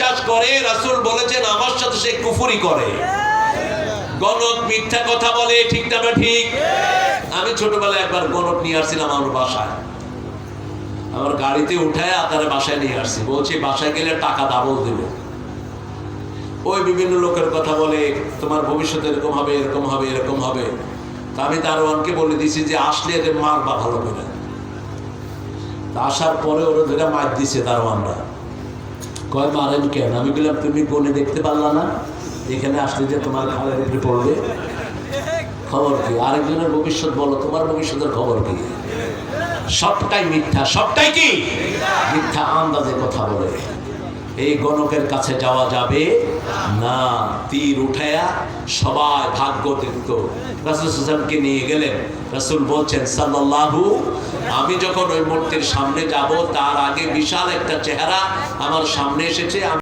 বিশ্বাস করে, রাসূল বলেছেন আমার সাথে সে কুফরি করে। গণক মিথ্যা কথা বলে, ঠিক না ঠিক? আমি ছোটবেলায় একবার গণক নিয়ে আসছিলাম আমার বাসায়, আমার গাড়িতে উঠায় তার বাসায় নিয়ে আসছি, বলছি বাসায় গেলে টাকা ডাবল দেবে। ওই বিভিন্ন লোকের কথা বলে, তোমার ভবিষ্যৎ এরকম হবে, এরকম হবে, এরকম হবে। তা আমি দারোয়ানকে বলে দিয়েছি যে আসলে এদের মারবা ভালো করে। আসার পরে ওরা ধরে মার দিছে দারোয়ানরা। কয় মারেন কেন? আমি বললাম তুমি গনে দেখতে পারলা না এখানে আসলে যে তোমার খালের উপরে পড়বে? খবর কি? আরেকজনের ভবিষ্যৎ বলো, তোমার ভবিষ্যতের খবর কি? সবটাই মিথ্যা, সবটাই কি মিথ্যা, আন্দাজে কথা বলে। এই গণকের কাছে যাওয়া যাবে না। তীর উঠায়া সবাই ভাগ্য দেখত। রাসূল সাল্লাল্লাহু নিয়ে গেলেন। রাসূল বলছেন সাল্লাল্লাহু, আমি যখন ওই মূর্তির সামনে যাব তার আগে বিশাল একটা চেহারা আমার সামনে এসেছে।